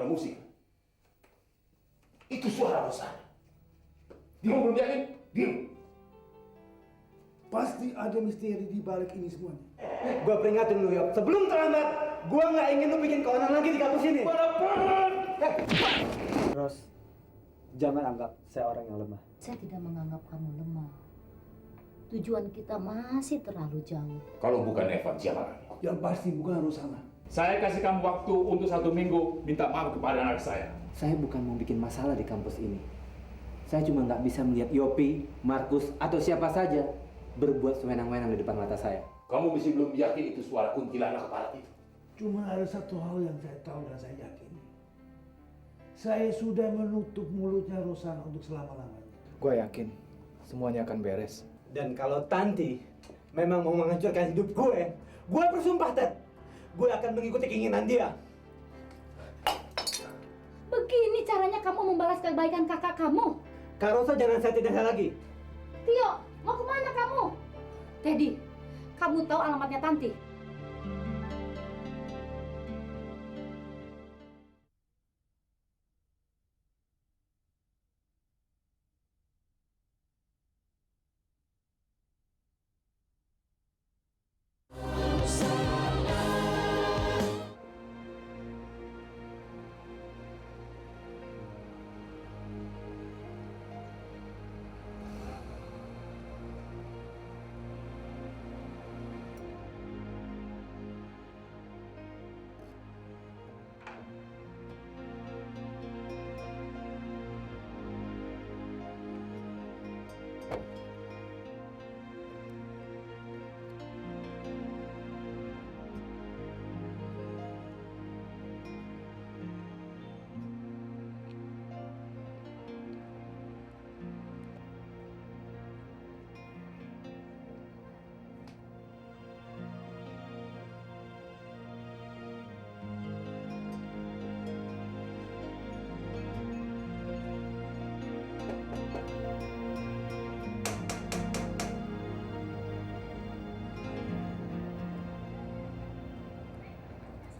suara musik. Itu suara Rosana. Dia belum yakin? Diam. Pasti ada misteri di balik ini semuanya. Gua peringatin lu, Yop. Sebelum terlambat, gua nggak ingin lu bikin keonaran lagi di kampus ini. Ros, jangan anggap saya orang yang lemah. Saya tidak menganggap kamu lemah. Tujuan kita masih terlalu jauh. Kalau bukan Evan, siapa lagi? Yang pasti bukan Rosana. Saya kasih kamu waktu untuk 1 minggu minta maaf kepada anak saya. Saya bukan mau bikin masalah di kampus ini. Saya cuma nggak bisa melihat Yopi, Markus, atau siapa saja berbuat sewenang-wenang di depan mata saya. Kamu masih belum yakin itu suara kuntilanak kepala itu? Cuma ada satu hal yang saya tahu dan saya yakin. Saya sudah menutup mulutnya Rosana untuk selama-lamanya. Gue yakin semuanya akan beres. Dan kalau Tanti memang mau menghancurkan hidup gue bersumpah, Ted, gue akan mengikuti keinginan dia. Begini caranya kamu membalas kebaikan kakak kamu. Kak Rosa, jangan saya tidak lagi. Tio, mau kemana kamu? Teddy, kamu tahu alamatnya Tanti?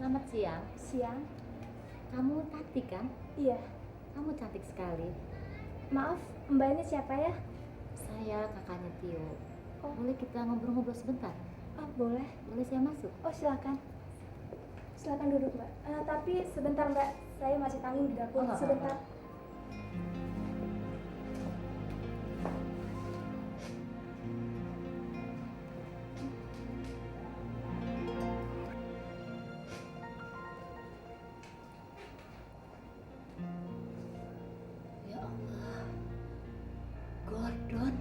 Selamat siang. Siang. Kamu Tati kan? Iya. Kamu cantik sekali. Maaf, Mbak ini siapa ya? Saya kakaknya Tio. Oh. Boleh kita ngobrol-ngobrol sebentar? Oh, boleh. Boleh saya masuk? Oh, silakan. Silakan duduk, Mbak. Tapi sebentar, Mbak. Saya masih tanggung di dapur. Oh, Sebentar. Ya Allah. Gordon.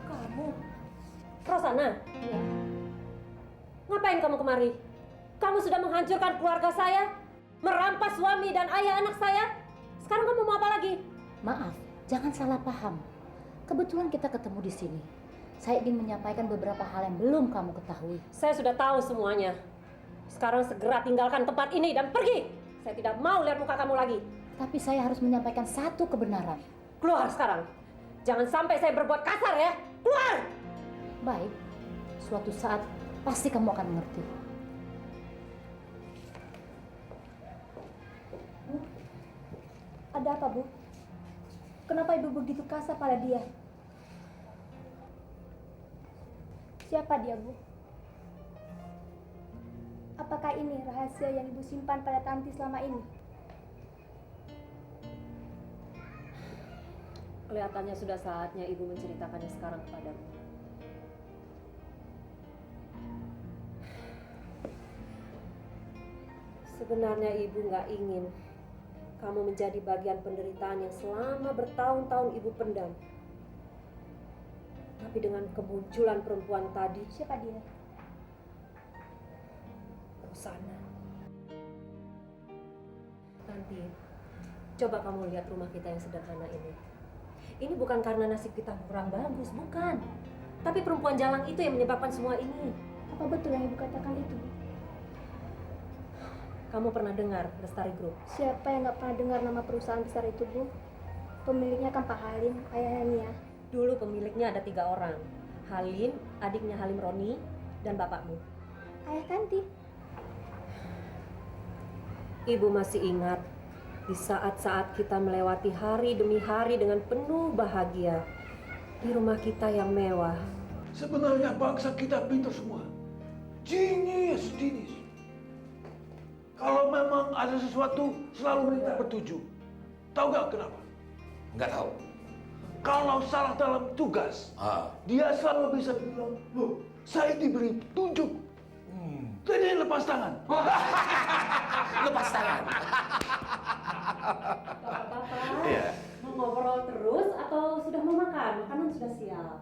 Kamu? Rosana? Ya. Ngapain kamu kemari? Kamu sudah menghancurkan keluarga saya, merampas suami dan ayah anak saya. Sekarang kamu mau apa lagi? Maaf, jangan salah paham. Kebetulan kita ketemu di sini. Saya ingin menyampaikan beberapa hal yang belum kamu ketahui. Saya sudah tahu semuanya. Sekarang segera tinggalkan tempat ini dan pergi. Saya tidak mau lihat muka kamu lagi. Tapi saya harus menyampaikan satu kebenaran. Keluar sekarang. Jangan sampai saya berbuat kasar ya. Keluar! Baik, suatu saat pasti kamu akan mengerti. Bu, ada apa, Bu? Kenapa Ibu begitu kasar pada dia? Siapa dia, Bu? Apakah ini rahasia yang Ibu simpan pada Tanti selama ini? Kelihatannya sudah saatnya ibu menceritakannya sekarang kepadamu. Sebenarnya ibu nggak ingin kamu menjadi bagian penderitaan yang selama bertahun-tahun ibu pendam. Tapi dengan kemunculan perempuan tadi, Siapa dia? Rosana. Nanti, coba kamu lihat rumah kita yang sederhana ini. Ini bukan karena nasib kita kurang bagus, bukan. Tapi perempuan jalang itu yang menyebabkan semua ini. Apa betul yang Ibu katakan itu, Bu? kamu pernah dengar Lestari Group? Siapa yang nggak pernah dengar nama perusahaan besar itu, Bu? Pemiliknya kan Pak Halim, ayahnya Nia. Dulu pemiliknya ada 3 orang. Halim, adiknya Halim Roni, dan bapakmu. Ayah Tanti. Ibu masih ingat di saat-saat kita melewati hari demi hari dengan penuh bahagia di rumah kita yang mewah. Sebenarnya bangsa kita pintar semua. Genius. Kalau memang ada sesuatu, selalu minta petunjuk. Tahu nggak kenapa? Nggak tahu. Kalau salah dalam tugas, dia selalu bisa bilang, loh, saya diberi petunjuk. Jadi lepas tangan. Lepas tangan. Bapak-bapak, Iya. mau ngobrol terus atau sudah mau makan? Makanan sudah siap.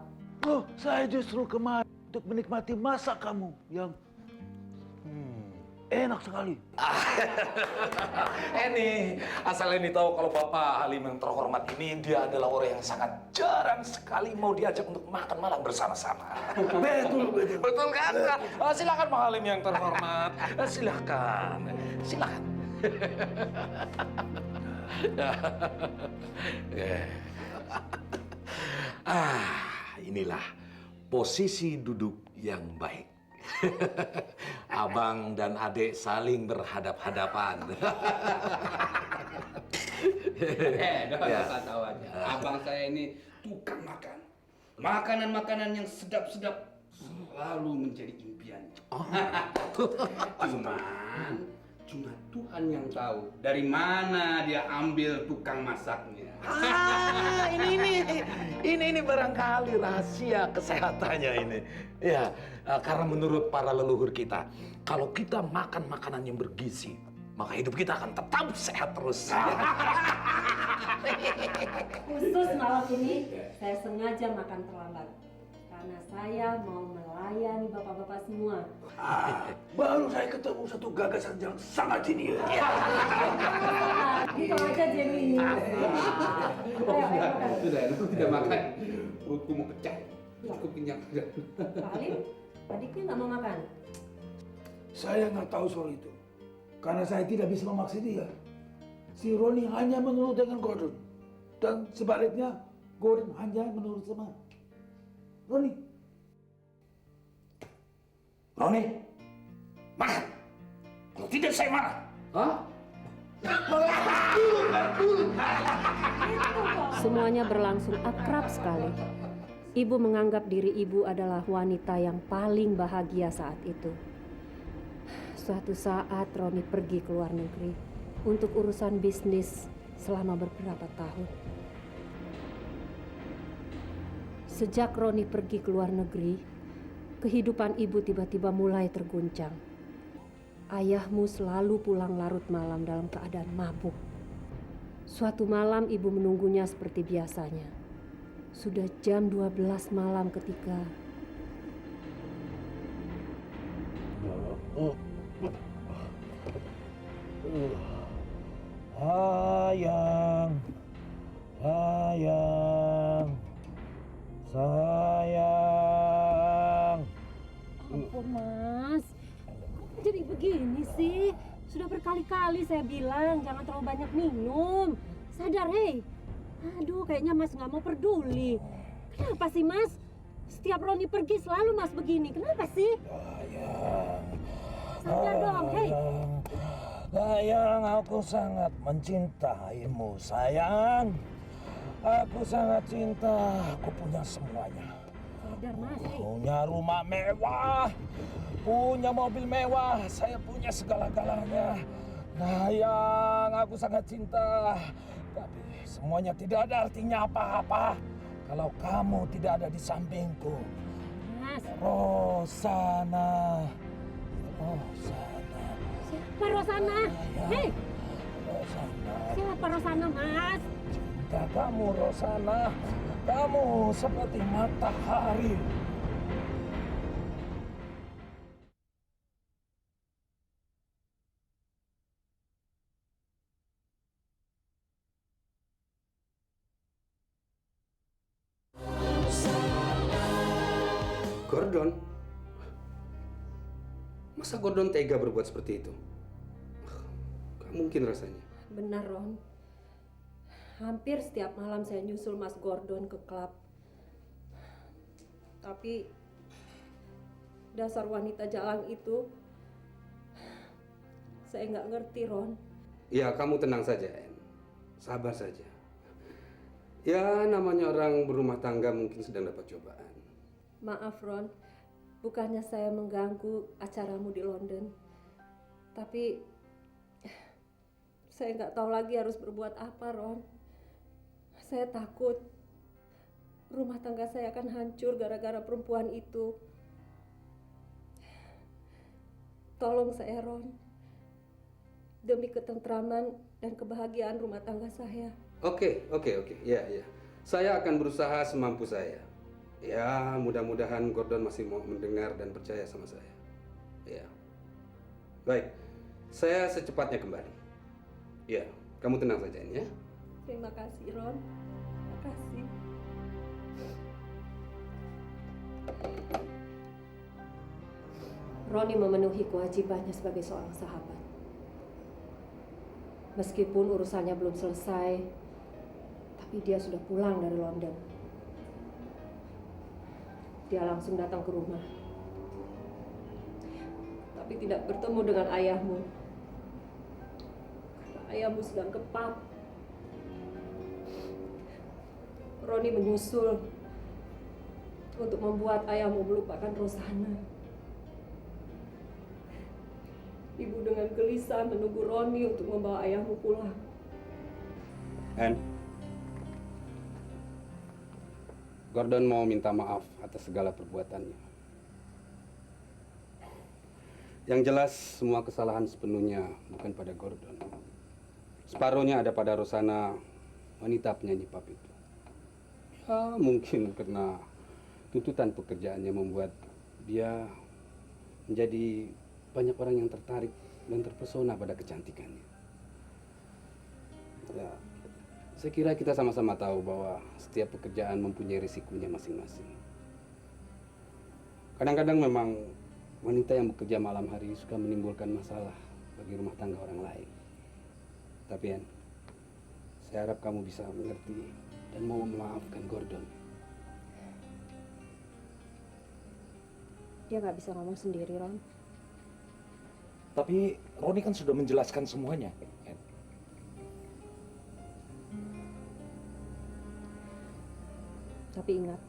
Loh, saya justru kemari untuk menikmati masak kamu yang enak sekali. Ini asal ini tahu kalau Bapak Halim yang terhormat ini dia adalah orang yang sangat jarang sekali mau diajak untuk makan malam bersama-sama. Betul. Betul kan? Silakan Pak Halim yang terhormat. Silakan. Inilah posisi duduk yang baik. Abang dan adik saling berhadap-hadapan. Dapat tahu aja. Abang saya ini tukang makan. Makanan-makanan yang sedap-sedap selalu menjadi impiannya. Cuma Tuhan yang tahu dari mana dia ambil tukang masaknya. Ini barangkali rahasia kesehatannya ini. Ya, karena menurut para leluhur kita, kalau kita makan makanan yang bergizi, maka hidup kita akan tetap sehat terus. Khusus malam ini, saya sengaja makan terlambat. Karena saya mau melayani bapak-bapak semua. Baru saya ketemu satu gagasan yang sangat jenius. Itu aja Jenny. Ayo makan. Sudah, tidak makan. Perutku mau pecah. Cukup kenyang. Pak Halim, adiknya nggak mau makan. Saya nggak tahu soal itu. Karena saya tidak bisa memaksa dia. Si Roni hanya menurut dengan Gordon. Dan sebaliknya, Gordon hanya menurut sama Roni. Roni, makan. Kalau tidak saya marah. Hah? Semuanya berlangsung akrab sekali. Ibu menganggap diri ibu adalah wanita yang paling bahagia saat itu. Suatu saat Roni pergi ke luar negeri untuk urusan bisnis selama beberapa tahun. Sejak Roni pergi ke luar negeri, kehidupan ibu tiba-tiba mulai terguncang. Ayahmu selalu pulang larut malam dalam keadaan mabuk. Suatu malam ibu menunggunya seperti biasanya. Sudah jam 12 malam ketika Sayang. ampun mas, kok jadi begini sih? Sudah berkali-kali saya bilang jangan terlalu banyak minum. Sadar hei. Aduh kayaknya mas nggak mau peduli. Kenapa sih mas? Setiap Roni pergi selalu mas begini. Kenapa sih? Sadar dong hei. Sayang, aku sangat mencintaimu, sayang. Aku sangat cinta. Aku punya semuanya. Sadar mas hei. Punya rumah mewah, punya mobil mewah, saya punya segala-galanya. Sayang, aku sangat cinta. Tapi semuanya tidak ada artinya apa-apa kalau kamu tidak ada di sampingku. Mas, Rosana. siapa Rosana? Hei, Rosana. siapa Rosana mas? Cinta kamu, Rosana. Kamu seperti matahari. Gordon? Masa Gordon tega berbuat seperti itu? mungkin rasanya. Benar, Ron. Hampir setiap malam saya nyusul Mas Gordon ke klub. Tapi dasar wanita jalan itu, saya nggak ngerti, Ron. Ya, kamu tenang saja, En. Sabar saja. Ya, namanya orang berumah tangga mungkin sedang dapat cobaan. Maaf, Ron. Bukannya saya mengganggu acaramu di London. Tapi saya nggak tahu lagi harus berbuat apa, Ron. Saya takut rumah tangga saya akan hancur gara-gara perempuan itu. Tolong saya, Ron. Demi ketentraman dan kebahagiaan rumah tangga saya. Oke. Ya. Saya akan berusaha semampu saya. Ya, mudah-mudahan Gordon masih mau mendengar dan percaya sama saya. Ya. Baik. Saya secepatnya kembali. Ya, kamu tenang saja, En, ya. Terima kasih, Ron. Terima kasih. Roni memenuhi kewajibannya sebagai seorang sahabat. Meskipun urusannya belum selesai, tapi dia sudah pulang dari London. Dia langsung datang ke rumah. Tapi tidak bertemu dengan ayahmu. Karena ayahmu sedang ke pub. Roni menyusul untuk membuat ayahmu melupakan Rosana. Ibu dengan gelisah menunggu Roni untuk membawa ayahmu pulang. En, Gordon mau minta maaf atas segala perbuatannya. Yang jelas semua kesalahan sepenuhnya bukan pada Gordon. Separuhnya ada pada Rosana, wanita penyanyi pub itu. Ya, mungkin karena tuntutan pekerjaannya membuat dia menjadi banyak orang yang tertarik dan terpesona pada kecantikannya. Ya, saya kira kita sama-sama tahu bahwa setiap pekerjaan mempunyai risikonya masing-masing. Kadang-kadang memang wanita yang bekerja malam hari suka menimbulkan masalah bagi rumah tangga orang lain. Tapi En, saya harap kamu bisa mengerti dan mau memaafkan Gordon. Dia nggak bisa ngomong sendiri, Ron. Tapi Roni kan sudah menjelaskan semuanya. Tapi ingat,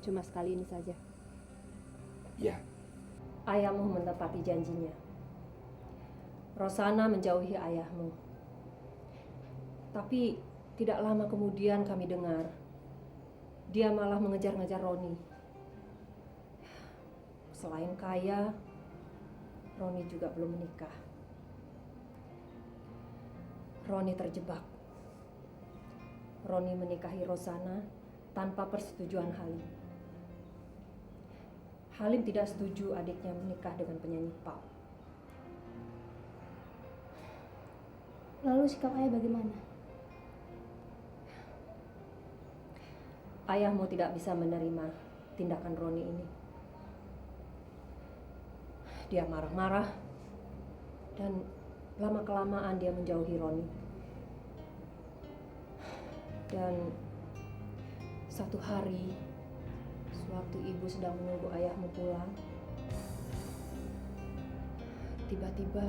cuma sekali ini saja. Ya, Ayahmu menepati janjinya. Rosana menjauhi ayahmu. Tapi tidak lama kemudian kami dengar, dia malah mengejar-ngejar Roni. Selain kaya, Roni juga belum menikah. Roni terjebak. Roni menikahi Rosana tanpa persetujuan Halim. Halim tidak setuju adiknya menikah dengan penyanyi pop. Lalu sikap ayah bagaimana? Ayahmu tidak bisa menerima tindakan Roni ini. Dia marah-marah dan lama-kelamaan dia menjauhi Roni. Dan satu hari, sewaktu ibu sedang menunggu ayahmu pulang, tiba-tiba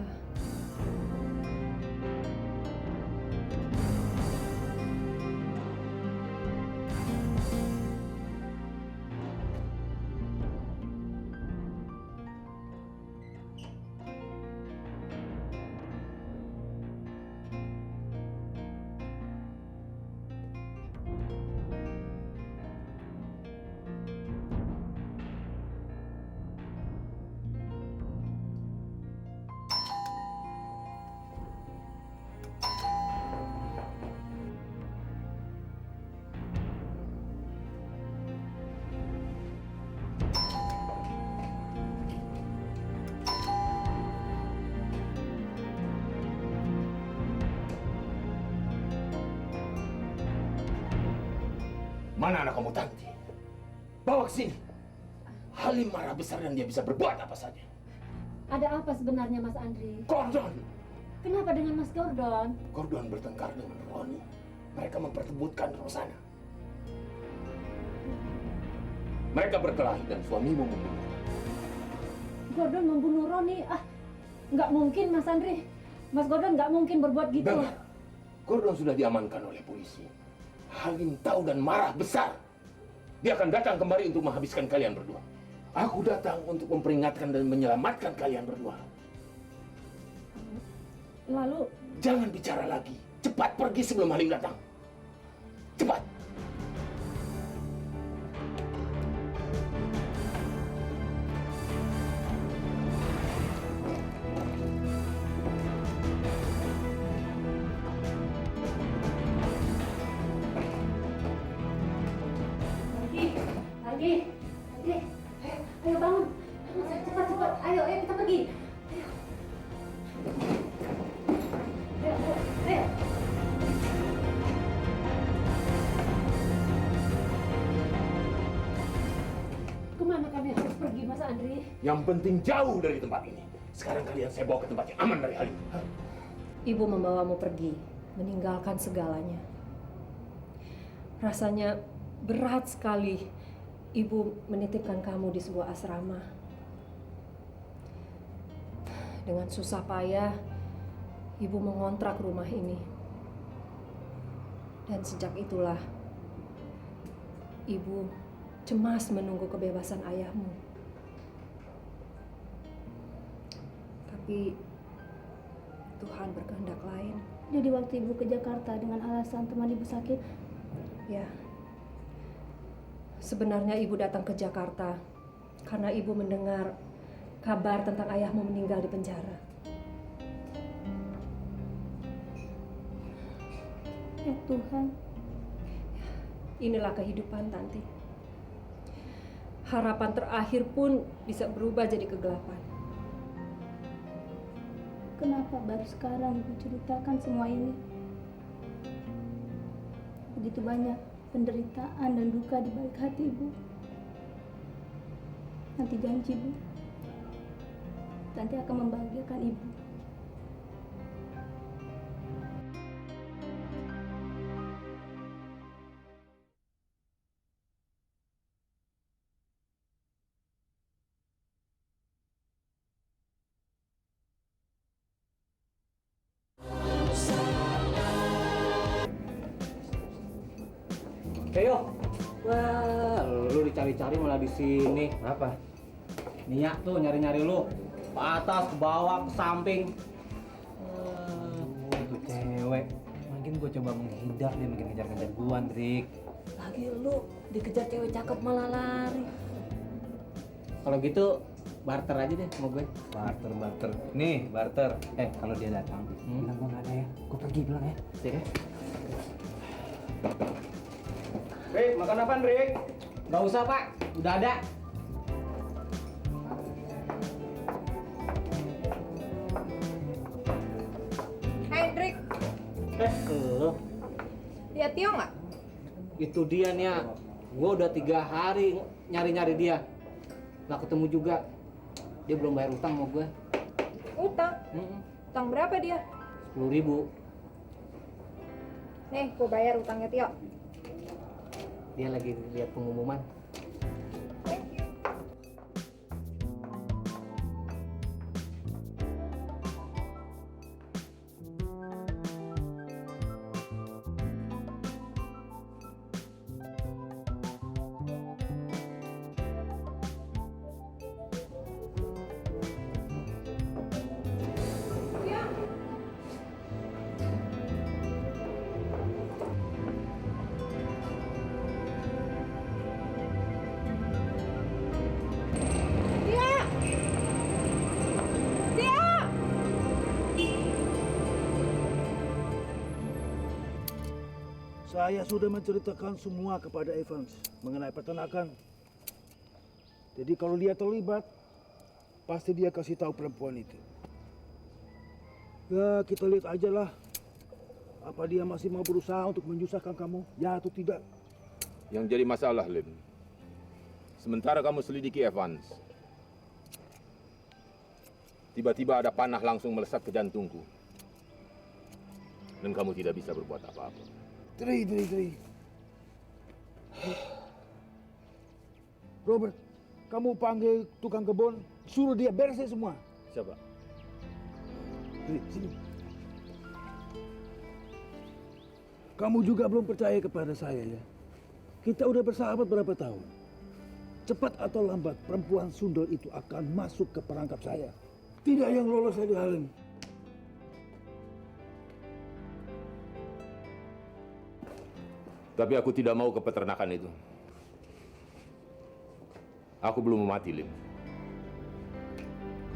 Mana anak kamu Tanti? Bawa ke sini. Halim marah besar dan dia bisa berbuat apa saja. Ada apa sebenarnya, Mas Andri? Gordon! Kenapa dengan Mas Gordon? Gordon bertengkar dengan Roni. Mereka memperebutkan Rosana. Mereka berkelahi dan suamimu membunuh. Gordon membunuh Roni. Nggak mungkin, Mas Andri. Mas Gordon nggak mungkin berbuat gitu. Dengar, Gordon sudah diamankan oleh polisi. Halim tahu dan marah besar. Dia akan datang kembali untuk menghabiskan kalian berdua. Aku datang untuk memperingatkan dan menyelamatkan kalian berdua. Lalu, Jangan bicara lagi. Cepat pergi sebelum Halim datang. Cepat. Adi, ayo bangun. Cepat, ayo kita pergi. Ayo. Kemana kami harus pergi, Mas Andri? Yang penting jauh dari tempat ini. Sekarang kalian saya bawa ke tempat yang aman dari Halim. Ibu membawamu pergi, meninggalkan segalanya. Rasanya berat sekali ibu menitipkan kamu di sebuah asrama. Dengan susah payah, ibu mengontrak rumah ini. Dan sejak itulah, ibu cemas menunggu kebebasan ayahmu. Tapi Tuhan berkehendak lain. Jadi waktu ibu ke Jakarta dengan alasan teman ibu sakit? Ya, sebenarnya ibu datang ke Jakarta karena ibu mendengar kabar tentang ayahmu meninggal di penjara. Ya Tuhan. Inilah kehidupan, Tanti. Harapan terakhir pun bisa berubah jadi kegelapan. Kenapa baru sekarang ibu ceritakan semua ini? Begitu banyak penderitaan dan duka di balik hati ibu. Nanti janji bu, Tanti akan membahagiakan ibu. Keyo, wah, lu dicari-cari malah di sini. Apa? Niat tuh nyari-nyari lu, ke atas, ke bawah, ke samping. Itu cewek. Mungkin gua coba menghindar dia mungkin ngejar-ngejar gua, Andrik. Lagi lu dikejar cewek cakep malah lari. Kalau gitu barter aja deh sama gue. Barter. Nih, barter. Kalau dia datang, bilang gua nggak ada ya. Gua pergi bilang ya. Sih ya. Rick, makan apa, Rick? Nggak usah, Pak. Udah ada. Hai, Rick. Lihat Tio nggak? Itu dia nih ya. Gue udah 3 hari nyari-nyari dia. Nggak ketemu juga. Dia belum bayar utang sama gue. Utang? Utang berapa dia? 10.000. Nih, gue bayar utangnya Tio. Dia lagi lihat pengumuman. Saya sudah menceritakan semua kepada Evans mengenai peternakan. Jadi kalau dia terlibat, pasti dia kasih tahu perempuan itu. Ya kita lihat aja lah. Apa dia masih mau berusaha untuk menyusahkan kamu? Ya atau tidak? Yang jadi masalah, Lim. Sementara kamu selidiki Evans, tiba-tiba ada panah langsung melesat ke jantungku. dan kamu tidak bisa berbuat apa-apa. Tri. Robert, kamu panggil tukang kebun, suruh dia beresin semua. Siapa? Tri, sini. Kamu juga belum percaya kepada saya ya? Kita udah bersahabat berapa tahun? Cepat atau lambat, perempuan sundel itu akan masuk ke perangkap saya. Tidak yang lolos lagi Halim. Tapi aku tidak mau ke peternakan itu. Aku belum mati, Lim.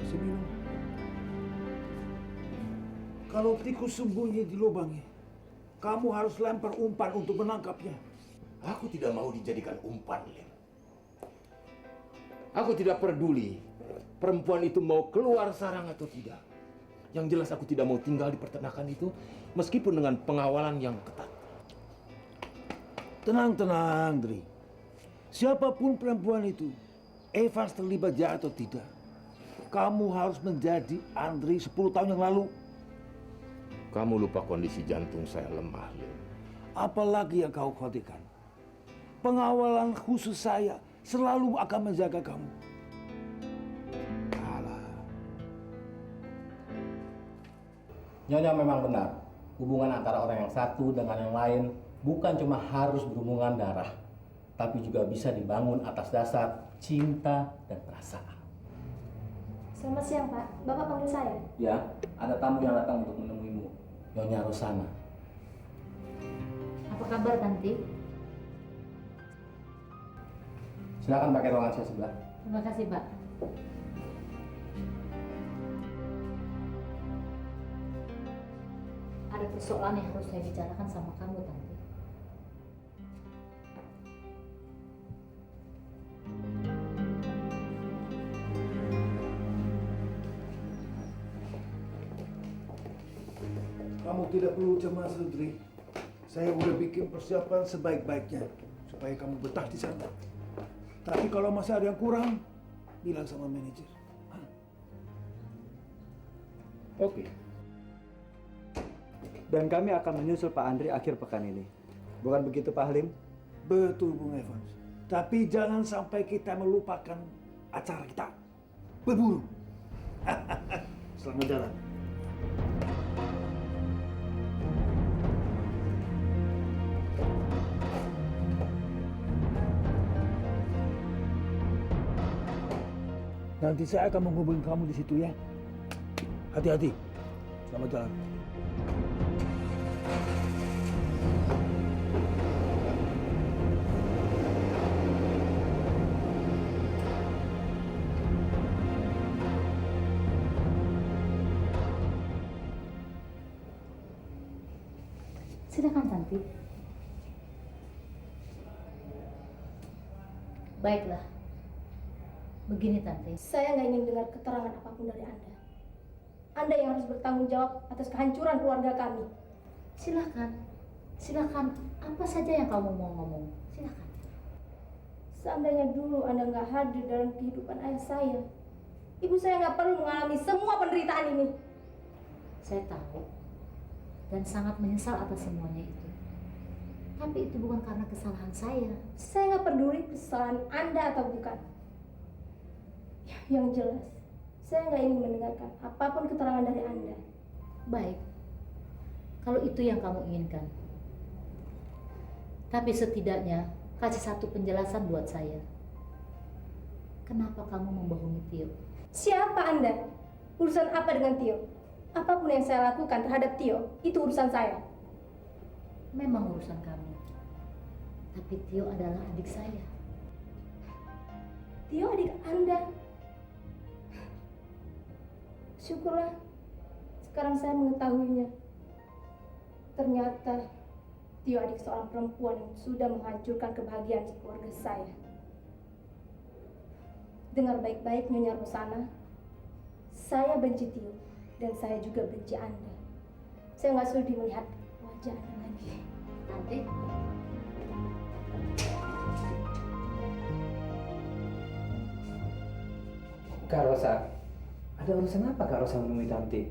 Kasih minum. Kalau tikus sembunyi di lubangnya, kamu harus lempar umpan untuk menangkapnya. Aku tidak mau dijadikan umpan, Lim. Aku tidak peduli perempuan itu mau keluar sarang atau tidak. Yang jelas aku tidak mau tinggal di peternakan itu meskipun dengan pengawalan yang ketat. Tenang, Dri. Siapapun perempuan itu, Evans terlibat jahat atau tidak, kamu harus menjadi Andri 10 tahun yang lalu. Kamu lupa kondisi jantung saya lemah, Lim. Apalagi yang kau khawatirkan? Pengawalan khusus saya selalu akan menjaga kamu. Nyonya memang benar. Hubungan antara orang yang satu dengan yang lain bukan cuma harus berhubungan darah, tapi juga bisa dibangun atas dasar cinta dan perasaan. Selamat siang, Pak. Bapak panggil saya? Ya, ada tamu yang datang untuk menemuimu, Nyonya Rosana. Apa kabar, Tanti? Silakan pakai ruangan saya sebelah. Terima kasih, Pak. Ada persoalan yang harus saya bicarakan sama kamu, Tanti. Kamu tidak perlu cemas, Dri. Saya udah bikin persiapan sebaik-baiknya supaya kamu betah di sana. Tapi kalau masih ada yang kurang, bilang sama manajer. Oke. Dan kami akan menyusul Pak Andri akhir pekan ini. Bukan begitu Pak Halim? Betul, Bung Evans. Tapi jangan sampai kita melupakan acara kita. Berburu. Selamat jalan. Nanti saya akan menghubungi kamu di situ ya. Hati-hati. Selamat jalan. Silakan, Tanti. Baiklah. Begini, Tanti. Saya nggak ingin dengar keterangan apapun dari Anda. Anda yang harus bertanggung jawab atas kehancuran keluarga kami. Silakan. Apa saja yang kamu mau ngomong. Silakan. Seandainya dulu Anda nggak hadir dalam kehidupan ayah saya, ibu saya nggak perlu mengalami semua penderitaan ini. Saya tahu dan sangat menyesal atas semuanya itu. Tapi itu bukan karena kesalahan saya. Saya nggak peduli kesalahan Anda atau bukan. Yang jelas, saya nggak ingin mendengarkan apapun keterangan dari Anda. Baik, kalau itu yang kamu inginkan. Tapi setidaknya kasih satu penjelasan buat saya. Kenapa kamu membohongi Tio? Siapa Anda? Urusan apa dengan Tio? Apapun yang saya lakukan terhadap Tio, itu urusan saya. Memang urusan kamu. Tapi Tio adalah adik saya. Tio adik Anda? Syukurlah, sekarang saya mengetahuinya. Ternyata Tio adik seorang perempuan yang sudah menghancurkan kebahagiaan keluarga saya. Dengar baik-baik, Nyonya Rosana. Saya benci Tio, dan saya juga benci Anda. Saya nggak sudi melihat wajah Anda lagi. Tanti. Kak Rosa, ada urusan apa Kak Rosa menemui Tanti?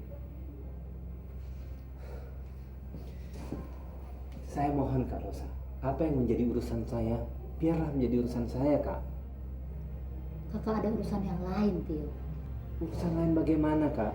Saya mohon Kak Rosa, apa yang menjadi urusan saya, biarlah menjadi urusan saya, Kak. Kakak ada urusan yang lain, Tio. Urusan lain bagaimana, Kak?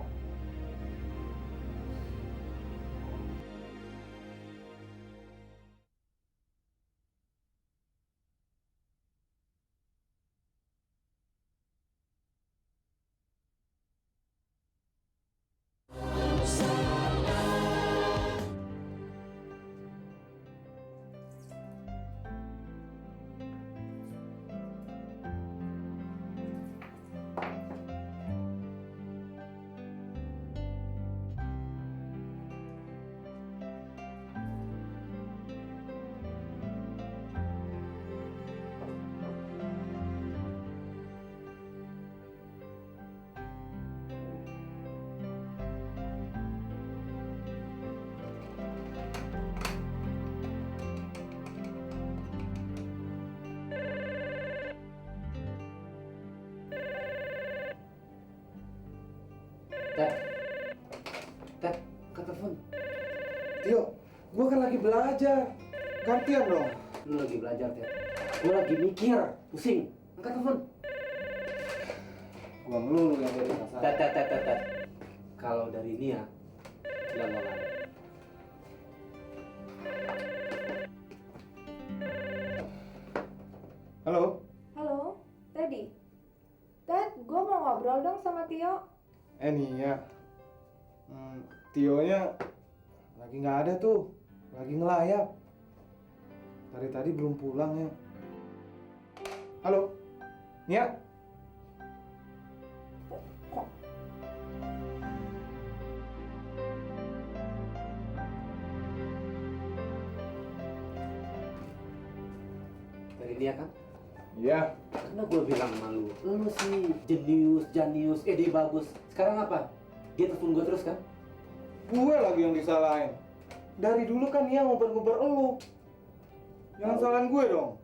Ted, angkat telepon. Tio, gua kan lagi belajar. Gantian dong. Lu lagi belajar, Ted. Gua lagi mikir, pusing. Angkat telepon. Gua melulu yang jadi masalah. Ted. Kalau dari Nia, bilang gak ada. Halo? Halo, Teddy. Ted, gue mau ngobrol dong sama Tio. Nia. Tionya lagi nggak ada tuh. Lagi ngelayap. Dari tadi belum pulang ya. Halo? Nia? Dari Nia kan? Iya. Karena gue bilang sama lu sih jenius, ide bagus. Sekarang apa? Dia telepon gue terus kan? Gue lagi yang disalahin. Dari dulu kan dia ngobrol-ngobrol elu. Jangan salahin gue dong.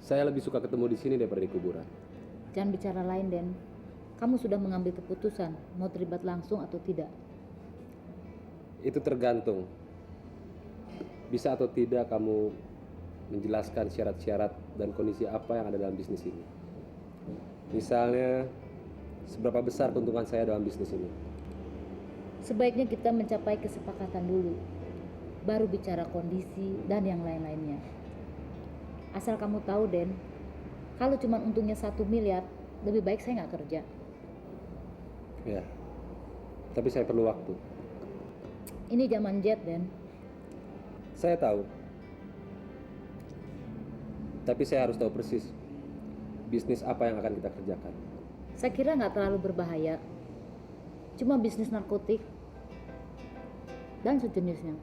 Saya lebih suka ketemu di sini daripada di kuburan. Jangan bicara lain, Den. Kamu sudah mengambil keputusan mau terlibat langsung atau tidak. Itu tergantung. Bisa atau tidak kamu menjelaskan syarat-syarat dan kondisi apa yang ada dalam bisnis ini. Misalnya, seberapa besar keuntungan saya dalam bisnis ini. Sebaiknya kita mencapai kesepakatan dulu, baru bicara kondisi dan yang lain-lainnya. Asal kamu tahu, Den, kalau cuma untungnya 1 miliar, lebih baik saya nggak kerja. Ya, tapi saya perlu waktu. Ini zaman jet, Den. Saya tahu. Tapi saya harus tahu persis bisnis apa yang akan kita kerjakan. Saya kira nggak terlalu berbahaya. Cuma bisnis narkotik dan sejenisnya.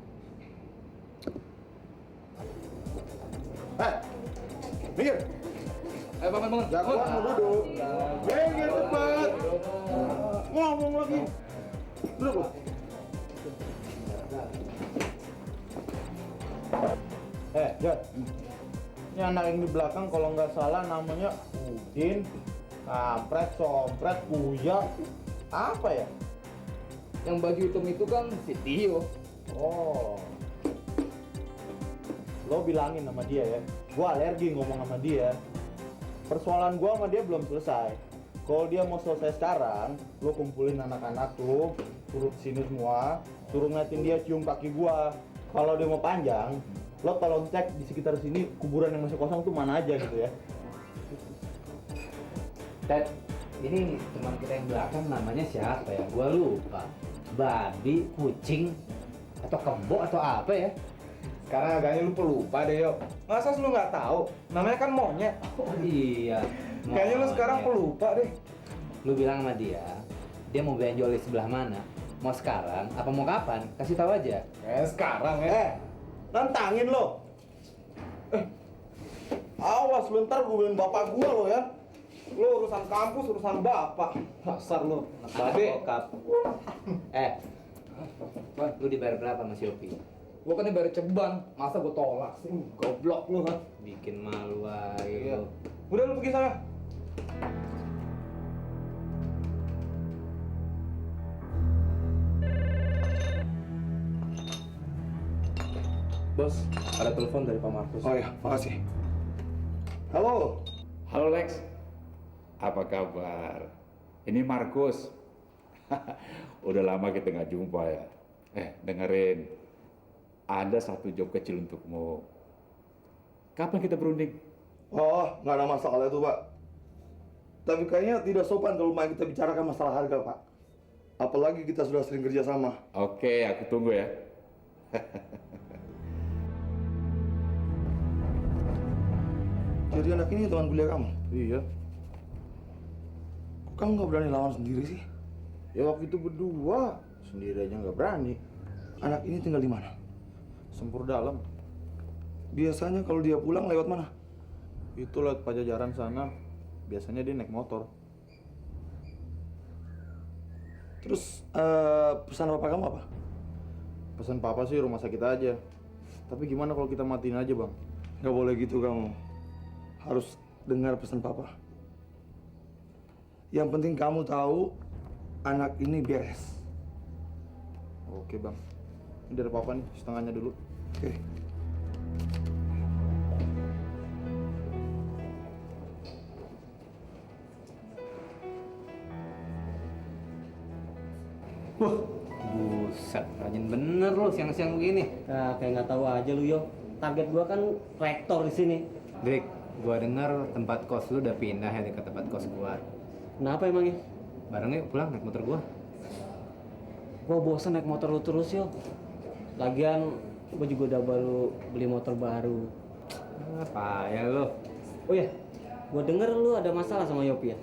Minggir. Ayo bangun. Jangan mau duduk. Minggir cepat. Ngomong lagi. Duduk lu. Jod. Ini anak yang di belakang kalau nggak salah namanya Udin, Kampret, Sompret, Buya. Apa ya? Yang baju hitam itu kan si Tio. Oh. Lo bilangin sama dia ya. Gua alergi ngomong sama dia. Persoalan gua sama dia belum selesai. Kalau dia mau selesai sekarang, lo kumpulin anak-anak tuh, suruh sini semua, suruh ngeliatin dia cium kaki gua. Kalau dia mau panjang, lo tolong cek di sekitar sini kuburan yang masih kosong tuh mana aja gitu ya. Ted, ini teman kita yang belakang namanya siapa ya? Gua lupa. Babi, kucing, atau kebo atau apa ya? Sekarang agaknya lu pelupa deh, Yo. Masa lu nggak tahu? Namanya kan monyet. Oh iya. Kayaknya lu sekarang pelupa deh. Lu bilang sama dia mau benjol di sebelah mana? Mau sekarang apa mau kapan? Kasih tahu aja. Sekarang ya. Nantangin lo. Awas lu ntar gue bilang bapak gua lo ya. Lo urusan kampus, urusan bapak. Dasar lo. Babe. Bang, lu dibayar berapa sama si Yopi? Gua kan dibayar ceban, masa gua tolak sih? Goblok lu, ha? Bikin malu aja Iya. lu. Udah lu pergi sana. Bos, ada telepon dari Pak Markus. Oh ya, makasih. Halo. Halo Lex, apa kabar? Ini Markus. Udah lama kita nggak jumpa ya. Dengerin, ada satu job kecil untukmu. Kapan kita berunding? Oh, nggak ada masalah itu, Pak. Tapi kayaknya tidak sopan kalau main kita bicarakan masalah harga, Pak. Apalagi kita sudah sering kerja sama. Oke, aku tunggu ya. Jadi anak ini teman kuliah kamu? Iya. Kok kamu nggak berani lawan sendiri sih? Ya waktu itu berdua, sendiri aja nggak berani. Anak ini tinggal di mana? Sempur dalam. Biasanya kalau dia pulang lewat mana? Itu lewat Pajajaran sana. Biasanya dia naik motor. Terus pesan bapak kamu apa? Pesan papa sih rumah sakit aja. Tapi gimana kalau kita matiin aja, Bang? Nggak boleh gitu kamu. Harus dengar pesan papa. Yang penting kamu tahu anak ini beres. Oke, Bang. Ini dari papa nih, setengahnya dulu. Oke. Wah, buset, rajin bener lo siang-siang begini. Nah, kayak nggak tahu aja lu, Yo. Target gua kan rektor di sini. Dik, gua denger tempat kos lu udah pindah ya ke tempat kos gua. Kenapa emangnya? Bareng yuk pulang naik motor gua. Gua bosan naik motor lu terus, Yo. Lagian gua juga udah baru beli motor baru. Apa ya lo? Oh ya, gua denger lu ada masalah sama Yopi ya?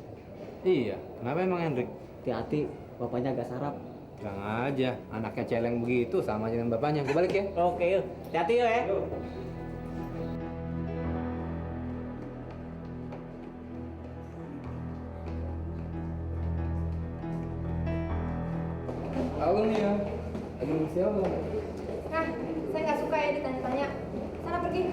Iya, kenapa emang Hendrik? Hati-hati, bapaknya agak sarap. Bilang aja, anaknya celeng begitu sama aja dengan bapaknya. Gua balik ya. Oke, yuk. Hati-hati yo ya. Halo nih ya. Lagi siapa? Nah, saya nggak suka ya ditanya-tanya. Sana pergi.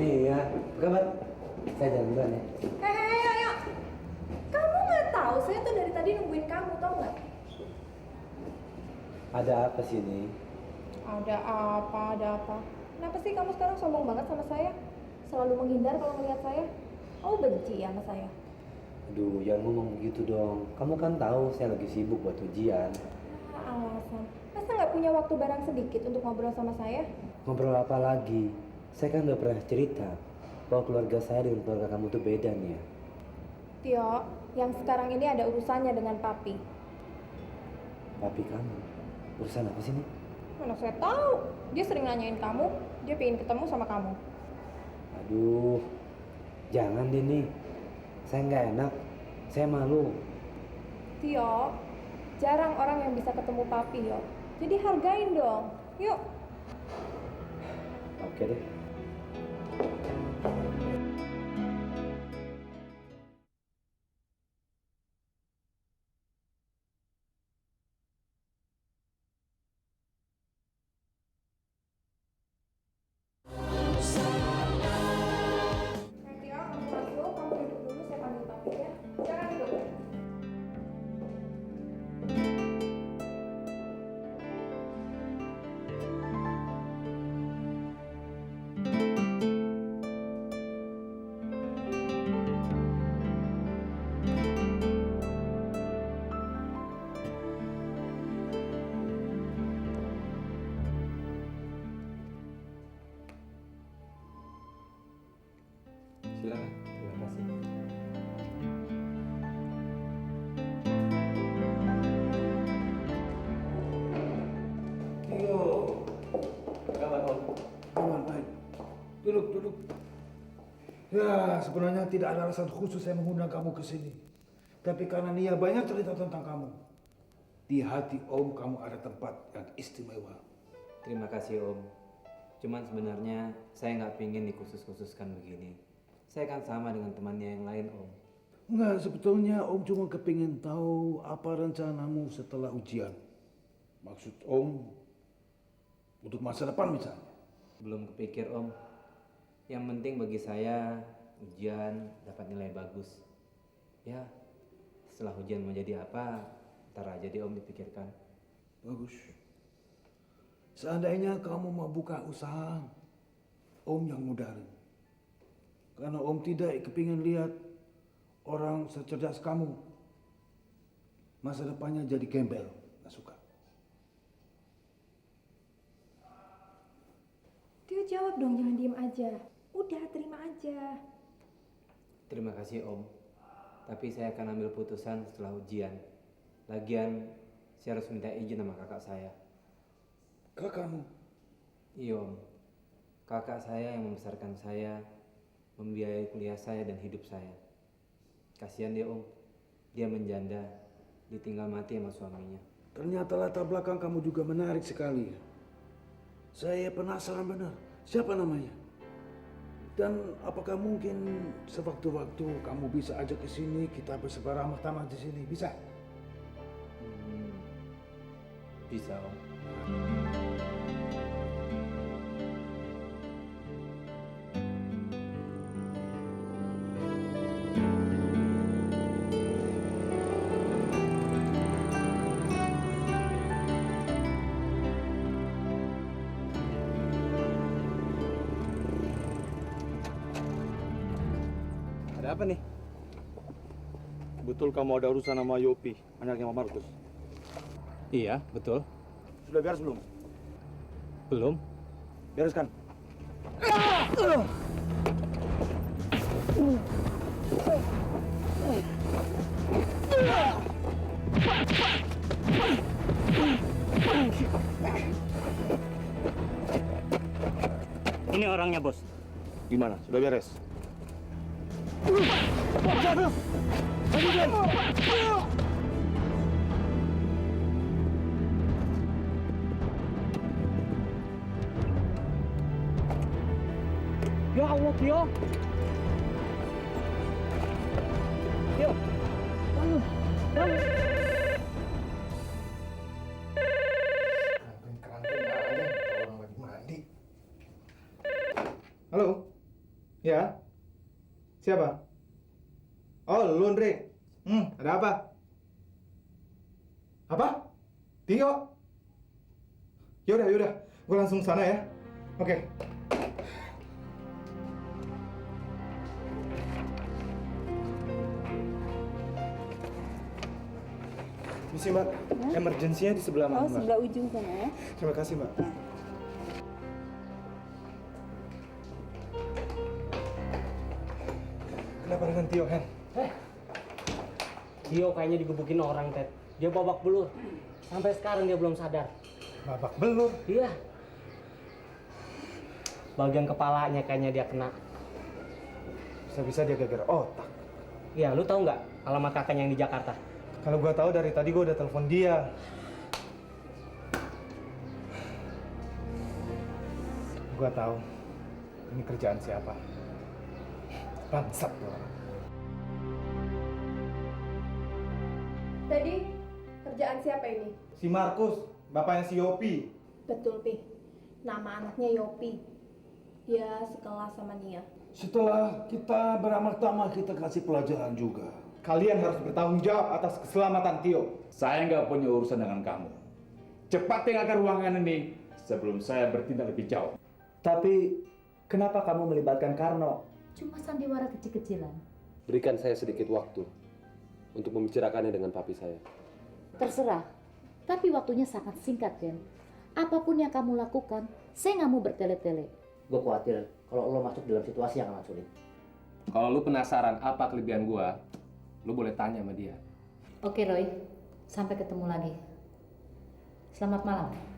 Iya. Apa kabar? Saya jalan duluan ya. Hei, ayo. Kamu nggak tahu, saya tuh dari tadi nungguin kamu, tau nggak? Ada apa sih ini? Ada apa? Kenapa sih kamu sekarang sombong banget sama saya? Selalu menghindar kalau melihat saya? Kamu benci ya sama saya? Aduh, jangan ngomong begitu dong. Kamu kan tahu saya lagi sibuk buat ujian. Alasan. Masa nggak punya waktu barang sedikit untuk ngobrol sama saya? Ngobrol apa lagi? Saya kan udah pernah cerita bahwa keluarga saya dengan keluarga kamu tuh beda nih ya. Tio, yang sekarang ini ada urusannya dengan papi. Papi kamu? Urusan apa sih nih? Mana saya tahu. Dia sering nanyain kamu, dia pengen ketemu sama kamu. Aduh, jangan deh nih. Saya nggak enak. Saya malu. Tio, jarang orang yang bisa ketemu papi, yo. Jadi hargain dong. Yuk. Oke deh. Tio, kamu masuk, kamu duduk dulu, saya panggil papi ya. Jangan duduk. Silakan. Terima kasih. Tio. Kabar, Om. Aman, baik. Duduk. Ya, sebenarnya tidak ada alasan khusus saya mengundang kamu ke sini. Tapi karena Nia banyak cerita tentang kamu. Di hati Om kamu ada tempat yang istimewa. Terima kasih Om. Cuman sebenarnya saya nggak pingin dikhusus-khususkan begini. Saya kan sama dengan temannya yang lain, Om. Enggak, sebetulnya Om cuma kepingin tahu apa rencanamu setelah ujian. Maksud Om untuk masa depan misalnya. Belum kepikir, Om. Yang penting bagi saya ujian dapat nilai bagus. Ya, setelah ujian mau jadi apa, ntar aja deh Om dipikirkan. Bagus. Seandainya kamu mau buka usaha, Om yang mudahin. Karena Om tidak kepingin lihat orang secerdas kamu masa depannya jadi gembel, nggak suka. Tio jawab dong, jangan diem aja. Udah, terima aja. Terima kasih Om. Tapi saya akan ambil putusan setelah ujian. Lagian saya harus minta izin sama kakak saya. Kakakmu? Iya Om. Kakak saya yang membesarkan saya, membiayai kuliah saya dan hidup saya. Kasihan dia Om. Dia menjanda, ditinggal mati sama suaminya. Ternyata latar belakang kamu juga menarik sekali. Saya penasaran benar. Siapa namanya? Dan apakah mungkin sewaktu-waktu kamu bisa ajak ke sini, kita bersama-sama di sini? Bisa? Bisa Om. Ada apa nih? Betul kamu ada urusan sama Yopi, anaknya Pak Markus? Iya, betul. Sudah beres belum? Belum. Bereskan. Ini orangnya, Bos. Gimana? Sudah beres? Ya Allah, Tio. Tio. Halo? Ya? Siapa? Oh, lu Andre. Ada apa? Apa? Tio? Yaudah, yaudah. Gue langsung sana ya. Oke. Misi Mbak, emergensinya di sebelah mana, Oh, Mbak? sebelah ujung sana ya. Terima kasih, Mbak. Kenapa dengan Tio, Hen? Tio kayaknya digebukin orang, Ted. Dia babak belur. Sampai sekarang dia belum sadar. Babak belur? Iya. Bagian kepalanya kayaknya dia kena. Bisa-bisa dia geger otak. Iya, lu tahu nggak alamat kakaknya yang di Jakarta? Kalau gua tahu dari tadi gua udah telepon dia. Gua tahu ini kerjaan siapa. Bangsat tuh orang. Tadi kerjaan siapa ini? Si Markus, bapaknya si Yopi. Betul, Pi. Nama anaknya Yopi. Dia sekelas sama Nia. Setelah kita beramal tamah, kita kasih pelajaran juga. Kalian harus bertanggung jawab atas keselamatan Tio. Saya nggak punya urusan dengan kamu. Cepat tinggalkan ruangan ini sebelum saya bertindak lebih jauh. Tapi kenapa kamu melibatkan Karno? Cuma sandiwara kecil-kecilan. Berikan saya sedikit waktu untuk membicarakannya dengan papi saya. Terserah. Tapi waktunya sangat singkat, Den. Apapun yang kamu lakukan, saya nggak mau bertele-tele. Gue khawatir kalau lo masuk dalam situasi yang amat sulit. Kalau lu penasaran apa kelebihan gua, lu boleh tanya sama dia. Oke, Roy. Sampai ketemu lagi. Selamat malam.